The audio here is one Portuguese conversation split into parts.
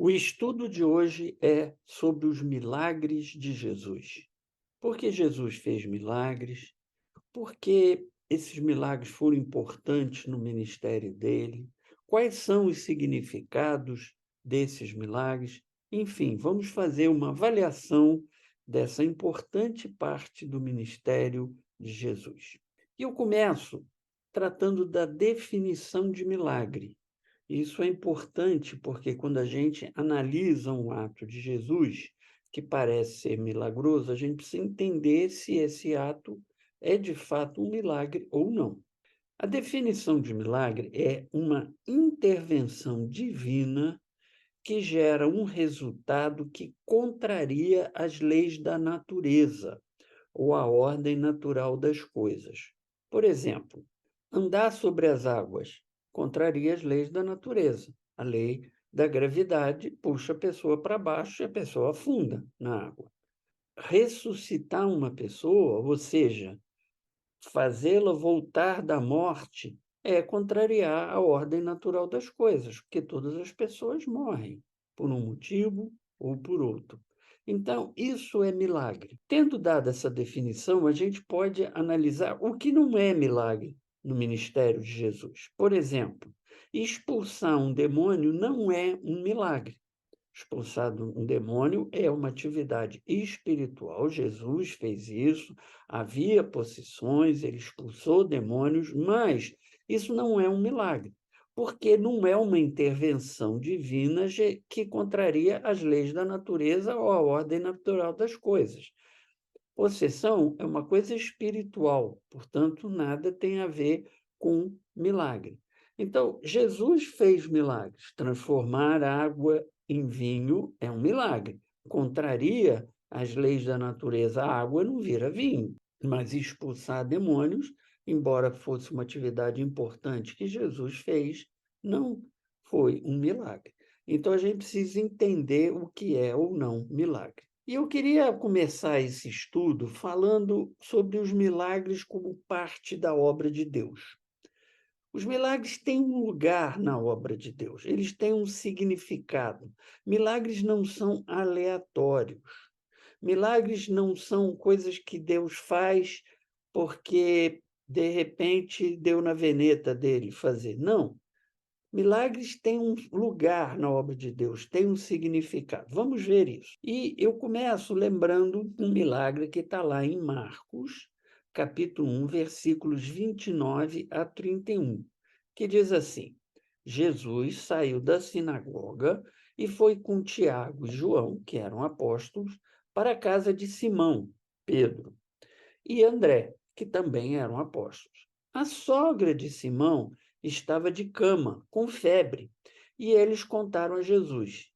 O estudo de hoje é sobre os milagres de Jesus. Por que Jesus fez milagres? Por que esses milagres foram importantes no ministério dele? Quais são os significados desses milagres? Enfim, vamos fazer uma avaliação dessa importante parte do ministério de Jesus. E eu começo tratando da definição de milagre. Isso é importante porque quando a gente analisa um ato de Jesus que parece ser milagroso, a gente precisa entender se esse ato é de fato um milagre ou não. A definição de milagre é uma intervenção divina que gera um resultado que contraria as leis da natureza ou a ordem natural das coisas. Por exemplo, andar sobre as águas contraria as leis da natureza. A lei da gravidade puxa a pessoa para baixo e a pessoa afunda na água. Ressuscitar uma pessoa, ou seja, fazê-la voltar da morte, é contrariar a ordem natural das coisas, porque todas as pessoas morrem, por um motivo ou por outro. Então, isso é milagre. Tendo dado essa definição, a gente pode analisar o que não é milagre no ministério de Jesus. Por exemplo, expulsar um demônio não é um milagre. Expulsar um demônio é uma atividade espiritual. Jesus fez isso, havia possessões, ele expulsou demônios, mas isso não é um milagre, porque não é uma intervenção divina que contraria as leis da natureza ou a ordem natural das coisas. Possessão é uma coisa espiritual, portanto, nada tem a ver com milagre. Então, Jesus fez milagres. Transformar água em vinho é um milagre. Contraria as leis da natureza, a água não vira vinho. Mas expulsar demônios, embora fosse uma atividade importante que Jesus fez, não foi um milagre. Então, a gente precisa entender o que é ou não milagre. E eu queria começar esse estudo falando sobre os milagres como parte da obra de Deus. Os milagres têm um lugar na obra de Deus, eles têm um significado. Milagres não são aleatórios. Milagres não são coisas que Deus faz porque, de repente, deu na veneta dele fazer. Não. Milagres têm um lugar na obra de Deus, têm um significado. Vamos ver isso. E eu começo lembrando um milagre que está lá em Marcos, capítulo 1, versículos 29 a 31, que diz assim: Jesus saiu da sinagoga e foi com Tiago e João, que eram apóstolos, para a casa de Simão, Pedro, e André, que também eram apóstolos. A sogra de Simão estava de cama, com febre, e eles contaram a Jesus.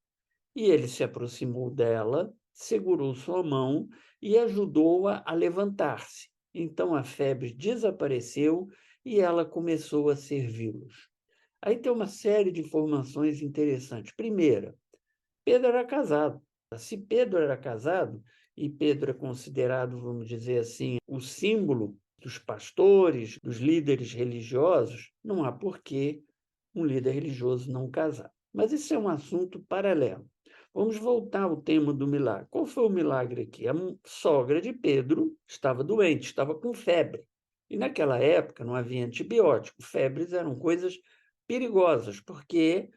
E ele se aproximou dela, segurou sua mão e ajudou-a a levantar-se. Então a febre desapareceu e ela começou a servi-los. Aí tem uma série de informações interessantes. Primeira, Pedro era casado. Se Pedro era casado, e Pedro é considerado, vamos dizer assim, o símbolo dos pastores, dos líderes religiosos, não há porquê um líder religioso não casar. Mas isso é um assunto paralelo. Vamos voltar ao tema do milagre. Qual foi o milagre aqui? A sogra de Pedro estava doente, estava com febre. E naquela época não havia antibiótico. Febres eram coisas perigosas, porque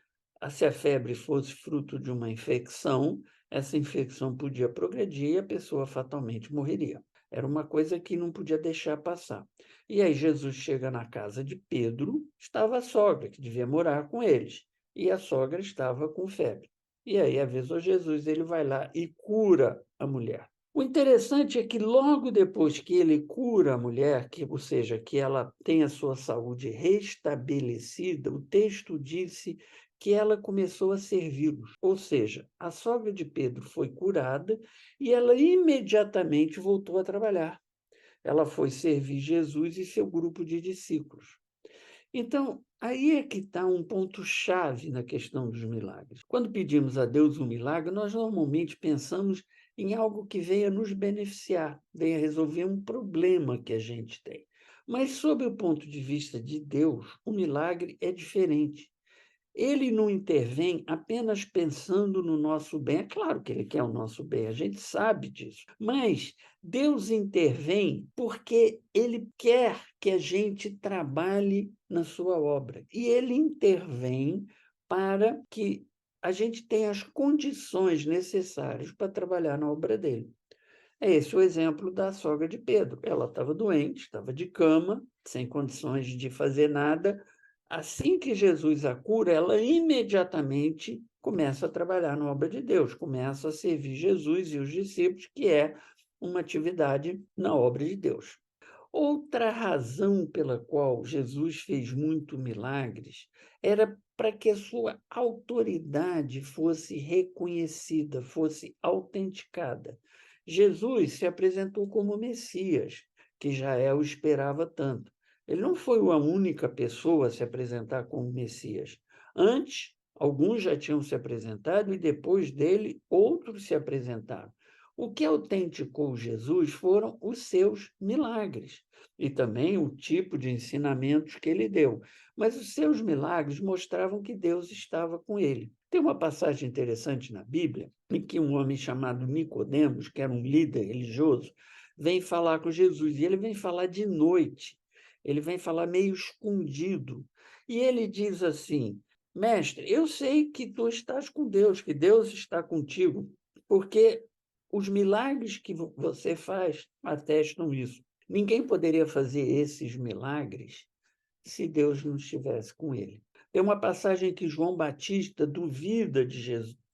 se a febre fosse fruto de uma infecção, essa infecção podia progredir e a pessoa fatalmente morreria. Era uma coisa que não podia deixar passar. E aí Jesus chega na casa de Pedro, estava a sogra, que devia morar com eles, e a sogra estava com febre. E aí avisou Jesus, ele vai lá e cura a mulher. O interessante é que logo depois que ele cura a mulher, ou seja, que ela tem a sua saúde restabelecida, o texto disse que ela começou a servi-los. Ou seja, a sogra de Pedro foi curada e ela imediatamente voltou a trabalhar. Ela foi servir Jesus e seu grupo de discípulos. Então, aí é que está um ponto-chave na questão dos milagres. Quando pedimos a Deus um milagre, nós normalmente pensamos em algo que venha nos beneficiar, venha resolver um problema que a gente tem. Mas, sob o ponto de vista de Deus, o milagre é diferente. Ele não intervém apenas pensando no nosso bem. É claro que ele quer o nosso bem, a gente sabe disso. Mas Deus intervém porque ele quer que a gente trabalhe na sua obra. E ele intervém para que a gente tenha as condições necessárias para trabalhar na obra dele. É esse o exemplo da sogra de Pedro. Ela estava doente, estava de cama, sem condições de fazer nada. Assim que Jesus a cura, ela imediatamente começa a trabalhar na obra de Deus, começa a servir Jesus e os discípulos, que é uma atividade na obra de Deus. Outra razão pela qual Jesus fez muitos milagres era para que a sua autoridade fosse reconhecida, fosse autenticada. Jesus se apresentou como Messias, que Israel esperava tanto. Ele não foi a única pessoa a se apresentar como Messias. Antes, alguns já tinham se apresentado e depois dele, outros se apresentaram. O que autenticou Jesus foram os seus milagres e também o tipo de ensinamentos que ele deu. Mas os seus milagres mostravam que Deus estava com ele. Tem uma passagem interessante na Bíblia em que um homem chamado Nicodemos, que era um líder religioso, vem falar com Jesus, e ele vem falar de noite, ele vem falar meio escondido, e ele diz assim: Mestre, eu sei que tu estás com Deus, que Deus está contigo, porque os milagres que você faz atestam isso. Ninguém poderia fazer esses milagres se Deus não estivesse com ele. Tem uma passagem que João Batista duvida de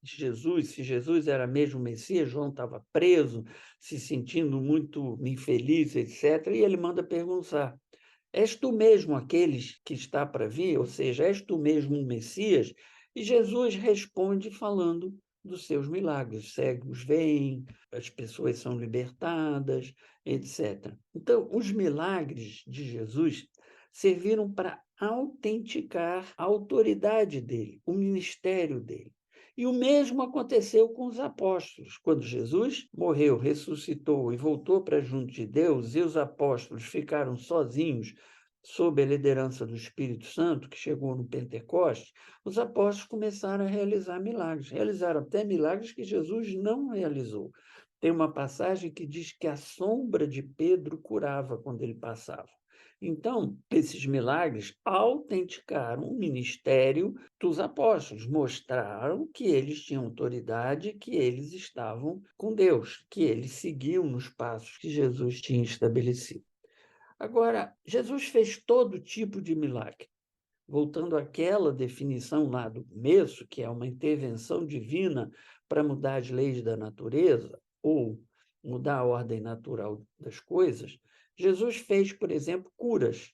Jesus, se Jesus era mesmo Messias. João estava preso, se sentindo muito infeliz, etc. E ele manda perguntar: És tu mesmo aqueles que está para vir? Ou seja, és tu mesmo o Messias? E Jesus responde falando dos seus milagres. Os cegos veem, as pessoas são libertadas, etc. Então, os milagres de Jesus serviram para autenticar a autoridade dele, o ministério dele. E o mesmo aconteceu com os apóstolos. Quando Jesus morreu, ressuscitou e voltou para junto de Deus, e os apóstolos ficaram sozinhos sob a liderança do Espírito Santo, que chegou no Pentecostes, os apóstolos começaram a realizar milagres. Realizaram até milagres que Jesus não realizou. Tem uma passagem que diz que a sombra de Pedro curava quando ele passava. Então, esses milagres autenticaram o ministério dos apóstolos, mostraram que eles tinham autoridade, que eles estavam com Deus, que eles seguiam nos passos que Jesus tinha estabelecido. Agora, Jesus fez todo tipo de milagre. Voltando àquela definição lá do começo, que é uma intervenção divina para mudar as leis da natureza ou mudar a ordem natural das coisas, Jesus fez, por exemplo, curas.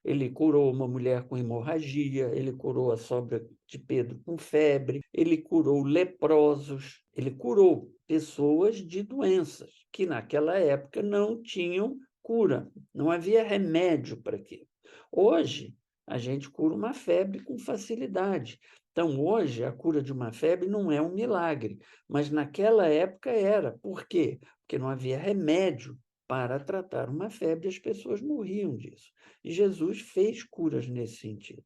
Ele curou uma mulher com hemorragia, ele curou a sogra de Pedro com febre, ele curou leprosos, ele curou pessoas de doenças que naquela época não tinham cura, não havia remédio para aquilo. Hoje, a gente cura uma febre com facilidade. Então, hoje, a cura de uma febre não é um milagre, mas naquela época era. Por quê? Porque não havia remédio para tratar uma febre e as pessoas morriam disso. E Jesus fez curas nesse sentido.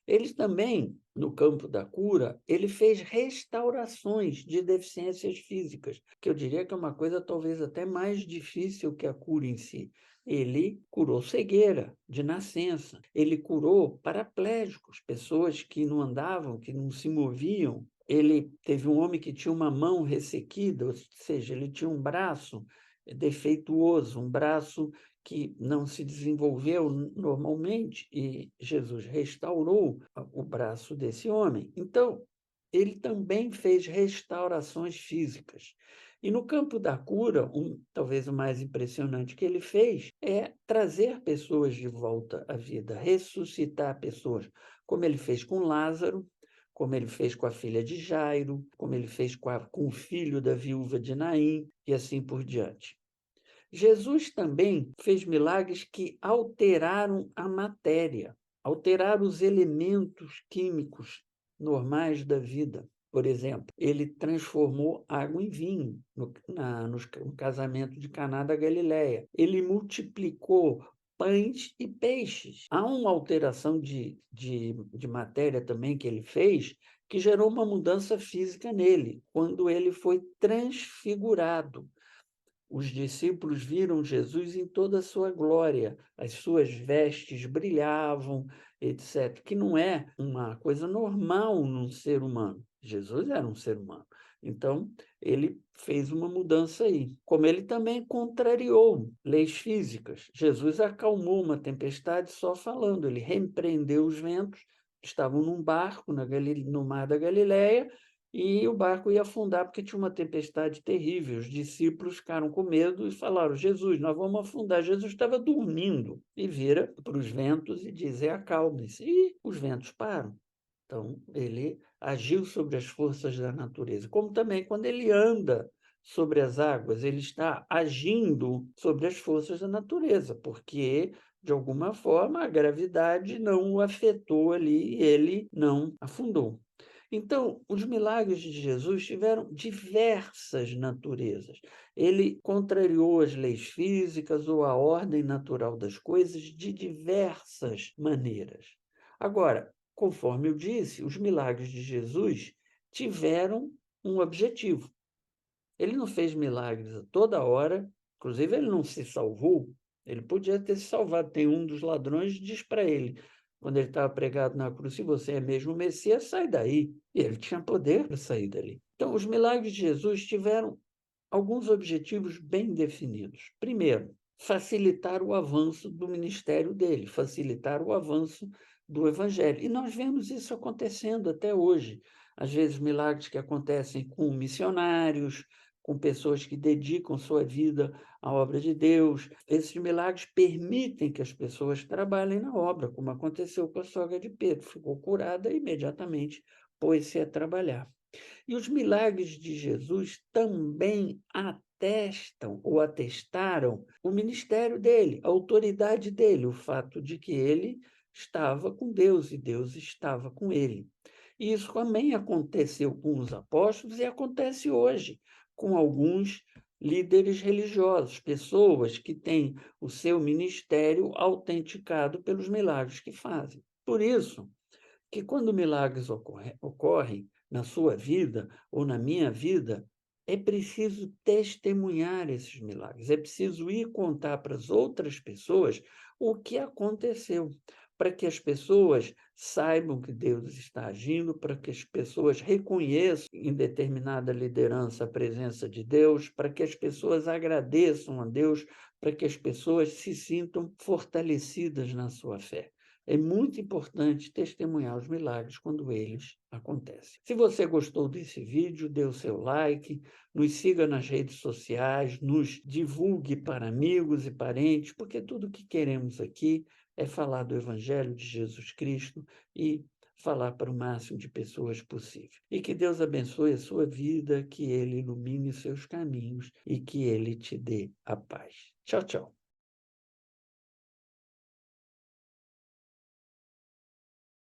Ele também, no campo da cura, ele fez restaurações de deficiências físicas, que eu diria que é uma coisa talvez até mais difícil que a cura em si. Ele curou cegueira de nascença, ele curou paraplégicos, pessoas que não andavam, que não se moviam. Ele teve um homem que tinha uma mão ressequida, ou seja, ele tinha um braço defeituoso, um braço que não se desenvolveu normalmente, e Jesus restaurou o braço desse homem. Então, ele também fez restaurações físicas. E no campo da cura, talvez o mais impressionante que ele fez é trazer pessoas de volta à vida, ressuscitar pessoas, como ele fez com Lázaro, como ele fez com a filha de Jairo, como ele fez com o filho da viúva de Naim, e assim por diante. Jesus também fez milagres que alteraram a matéria, alteraram os elementos químicos normais da vida. Por exemplo, ele transformou água em vinho no casamento de Caná da Galileia. Ele multiplicou pães e peixes. Há uma alteração de matéria também que ele fez, que gerou uma mudança física nele, quando ele foi transfigurado. Os discípulos viram Jesus em toda a sua glória, as suas vestes brilhavam, etc., que não é uma coisa normal num ser humano. Jesus era um ser humano. Então, ele fez uma mudança aí. Como ele também contrariou leis físicas. Jesus acalmou uma tempestade só falando, ele repreendeu os ventos, estavam num barco no mar da Galileia, e o barco ia afundar porque tinha uma tempestade terrível. Os discípulos ficaram com medo e falaram: Jesus, nós vamos afundar. Jesus estava dormindo e vira para os ventos e diz: acalme-se. E os ventos param. Então, ele agiu sobre as forças da natureza. Como também quando ele anda sobre as águas, ele está agindo sobre as forças da natureza, porque, de alguma forma, a gravidade não o afetou ali e ele não afundou. Então, os milagres de Jesus tiveram diversas naturezas. Ele contrariou as leis físicas ou a ordem natural das coisas de diversas maneiras. Agora, conforme eu disse, os milagres de Jesus tiveram um objetivo. Ele não fez milagres a toda hora, inclusive ele não se salvou, ele podia ter se salvado. Tem um dos ladrões que diz para ele, quando ele estava pregado na cruz: se você é mesmo o Messias, sai daí. E ele tinha poder para sair dali. Então, os milagres de Jesus tiveram alguns objetivos bem definidos. Primeiro, facilitar o avanço do ministério dele, facilitar o avanço do evangelho. E nós vemos isso acontecendo até hoje. Às vezes, milagres que acontecem com missionários, com pessoas que dedicam sua vida à obra de Deus. Esses milagres permitem que as pessoas trabalhem na obra, como aconteceu com a sogra de Pedro. Ficou curada e imediatamente pôs-se a trabalhar. E os milagres de Jesus também atestam ou atestaram o ministério dele, a autoridade dele, o fato de que ele estava com Deus e Deus estava com ele. E isso também aconteceu com os apóstolos e acontece hoje com alguns líderes religiosos, pessoas que têm o seu ministério autenticado pelos milagres que fazem. Por isso que quando milagres ocorrem na sua vida ou na minha vida, é preciso testemunhar esses milagres, é preciso ir contar para as outras pessoas o que aconteceu, para que as pessoas saibam que Deus está agindo, para que as pessoas reconheçam em determinada liderança a presença de Deus, para que as pessoas agradeçam a Deus, para que as pessoas se sintam fortalecidas na sua fé. É muito importante testemunhar os milagres quando eles acontecem. Se você gostou desse vídeo, dê o seu like, nos siga nas redes sociais, nos divulgue para amigos e parentes, porque tudo o que queremos aqui é falar do Evangelho de Jesus Cristo e falar para o máximo de pessoas possível. E que Deus abençoe a sua vida, que Ele ilumine seus caminhos e que Ele te dê a paz. Tchau, tchau.